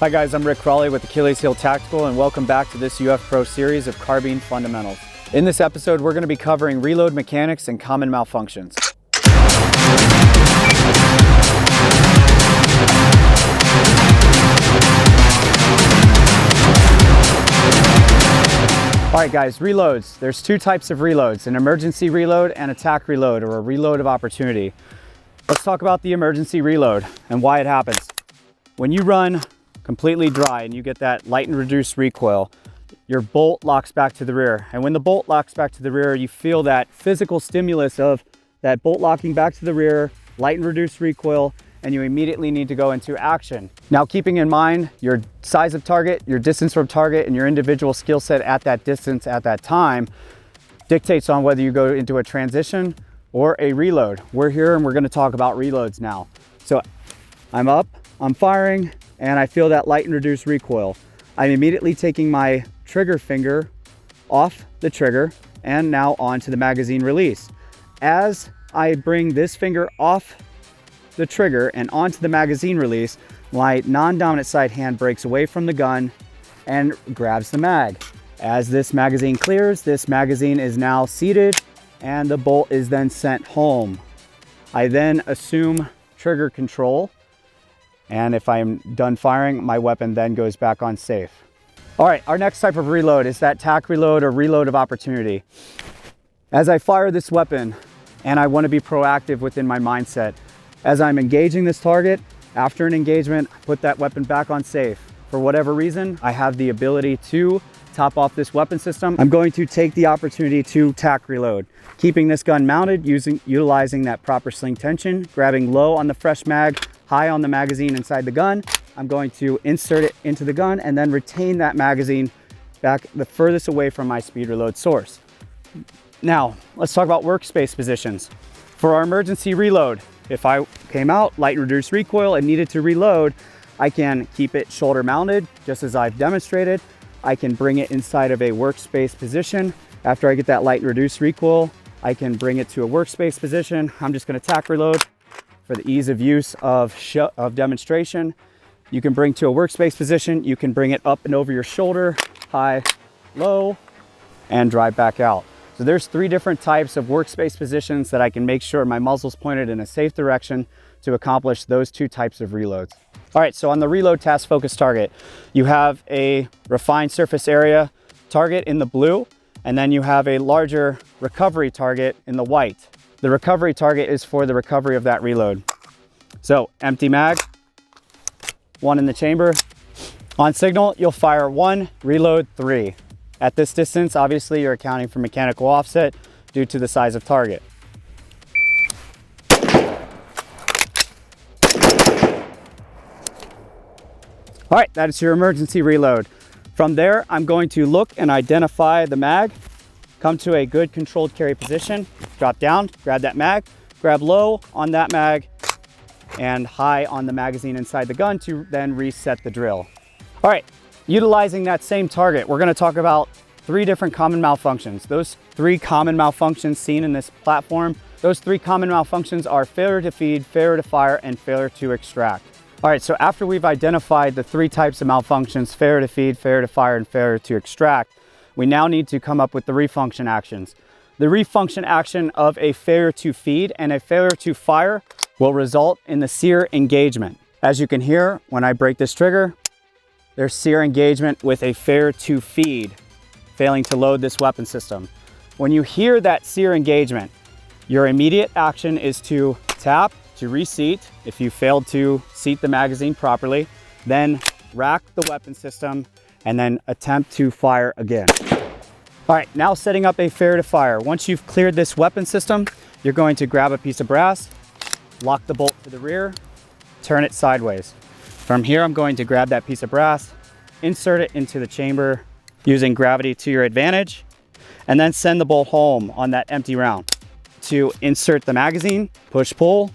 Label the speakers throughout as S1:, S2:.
S1: Hi guys, I'm 𝗙cie with 𝗙cie 𝗹𝗹𝗪 and welcome back to this ufpro series of carbine fundamentals. In this episode, we're going to be covering reload mechanics and common malfunctions. Alright guys, reloads. There's two types of reloads, an emergency reload and attack reload, or a reload of opportunity. Let's talk about the emergency reload and why it happens. When you run completely dry and you get that light and reduced recoil, your bolt locks back to the rear. And when the bolt locks back to the rear, you feel that physical stimulus of that bolt locking back to the rear, light and reduced recoil, and you immediately need to go into action. Now, keeping in mind your size of target, your distance from target, and your individual skill set at that distance at that time dictates on whether you go into a transition or a reload. We're here and we're going to talk about reloads now. So I'm up, I'm firing, and I feel that light and reduced recoil. I'm immediately taking my trigger finger off the trigger and now onto the magazine release. As I bring this finger off the trigger and onto the magazine release, my non-dominant side hand breaks away from the gun and grabs the mag. As this magazine clears, this magazine is now seated and the bolt is then sent home. I then assume trigger control, and if I'm done firing, my weapon then goes back on safe. All right, our next type of reload is that tack reload or reload of opportunity. As I fire this weapon, and I want to be proactive within my mindset, as I'm engaging this target, after an engagement, I put that weapon back on safe. For whatever reason, I have the ability to top off this weapon system. I'm going to take the opportunity to tack reload, keeping this gun mounted, utilizing that proper sling tension, grabbing low on the fresh mag, high on the magazine inside the gun. I'm going to insert it into the gun and then retain that magazine back the furthest away from my speed reload source. Now, let's talk about workspace positions. For our emergency reload, if I came out, light and reduced recoil, and needed to reload, I can keep it shoulder mounted, just as I've demonstrated. I can bring it inside of a workspace position. After I get that light and reduced recoil, I can bring it to a workspace position. I'm just gonna tack reload for the ease of use of demonstration. You can bring to a workspace position, you can bring it up and over your shoulder, high, low, and drive back out. So there's three different types of workspace positions that I can make sure my muzzle's pointed in a safe direction to accomplish those two types of reloads. All right, so on the reload task focus target, you have a refined surface area target in the blue, and then you have a larger recovery target in the white. The recovery target is for the recovery of that reload. So empty mag, one in the chamber. On signal, you'll fire one, reload three. At this distance, obviously you're accounting for mechanical offset due to the size of target. All right, that is your emergency reload. From there, I'm going to look and identify the mag, come to a good controlled carry position, drop down, grab that mag, grab low on that mag, and high on the magazine inside the gun to then reset the drill. All right, utilizing that same target, we're gonna talk about three different common malfunctions. Those three common malfunctions seen in this platform, those three common malfunctions are failure to feed, failure to fire, and failure to extract. All right, so after we've identified the three types of malfunctions, failure to feed, failure to fire, and failure to extract, we now need to come up with the refunction actions. The refunction action of a failure to feed and a failure to fire will result in the sear engagement. As you can hear, when I break this trigger, there's sear engagement with a failure to feed, failing to load this weapon system. When you hear that sear engagement, your immediate action is to tap to reseat if you failed to seat the magazine properly, then rack the weapon system, and then attempt to fire again. All right, now setting up a failure to fire. Once you've cleared this weapon system, you're going to grab a piece of brass, lock the bolt to the rear, turn it sideways. From here, I'm going to grab that piece of brass, insert it into the chamber using gravity to your advantage, and then send the bolt home on that empty round. To insert the magazine, push pull.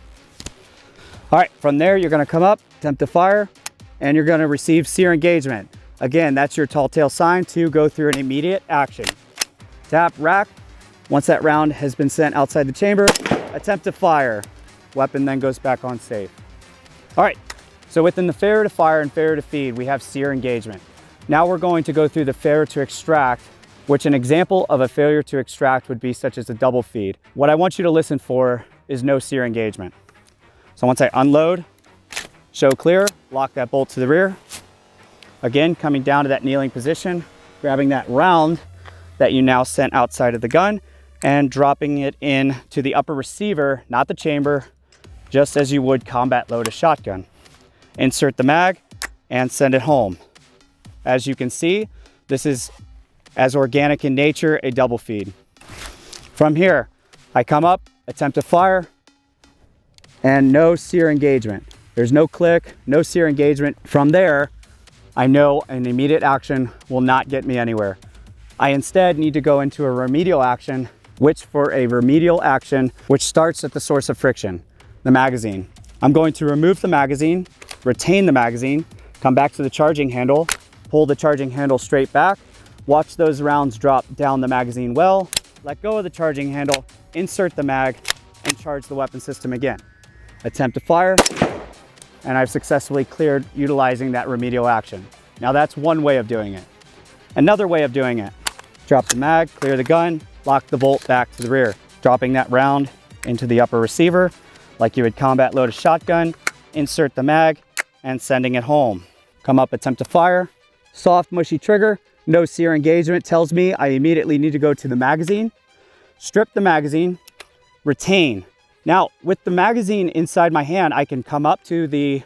S1: All right, from there, you're gonna come up, attempt to fire, and you're gonna receive sear engagement. Again, that's your tall tale sign to go through an immediate action. Tap, rack. Once that round has been sent outside the chamber, attempt to fire. Weapon then goes back on safe. All right, So within the failure to fire and failure to feed, we have sear engagement. Now we're going to go through the failure to extract, which an example of a failure to extract would be such as a double feed. What I want you to listen for is no sear engagement. So once I unload, show clear, lock that bolt to the rear. Again, coming down to that kneeling position, grabbing that round that you now sent outside of the gun and dropping it in to the upper receiver, not the chamber, just as you would combat load a shotgun. Insert the mag and send it home. As you can see, this is, as organic in nature, a double feed. From here, I come up, attempt to fire, and no sear engagement. There's no click, no sear engagement. From there, I know an immediate action will not get me anywhere. I instead need to go into a remedial action, which starts at the source of friction, the magazine. I'm going to remove the magazine, retain the magazine, come back to the charging handle, pull the charging handle straight back, watch those rounds drop down the magazine well, let go of the charging handle, insert the mag, and charge the weapon system again. Attempt to fire, and I've successfully cleared utilizing that remedial action. Now that's one way of doing it. Another way of doing it, drop the mag, clear the gun, lock the bolt back to the rear, dropping that round into the upper receiver like you would combat load a shotgun, insert the mag, and sending it home. Come up, attempt to fire, soft mushy trigger, no sear engagement tells me I immediately need to go to the magazine, strip the magazine, retain. Now with the magazine inside my hand, I can come up to the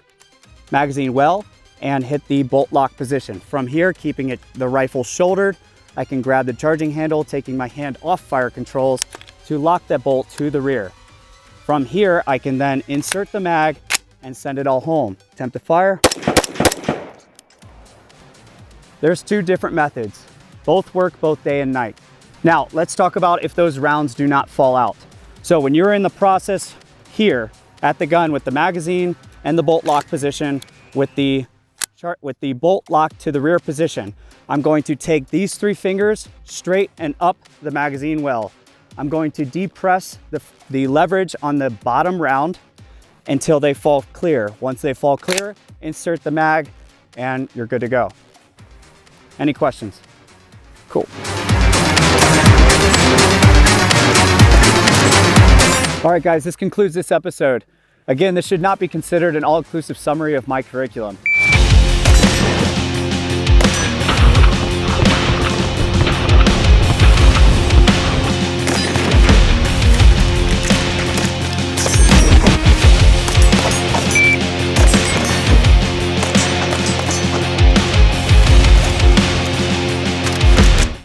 S1: magazine well and hit the bolt lock position. From here, keeping the rifle shouldered, I can grab the charging handle, taking my hand off fire controls to lock that bolt to the rear. From here, I can then insert the mag and send it all home. Attempt to fire. There's two different methods. Both work both day and night. Now, let's talk about if those rounds do not fall out. So when you're in the process here at the gun with the magazine and the bolt lock position with the bolt lock to the rear position, I'm going to take these three fingers straight and up the magazine well. I'm going to depress the leverage on the bottom round until they fall clear. Once they fall clear, insert the mag and you're good to go. Any questions? Cool. All right, guys, this concludes this episode. Again, this should not be considered an all-inclusive summary of my curriculum.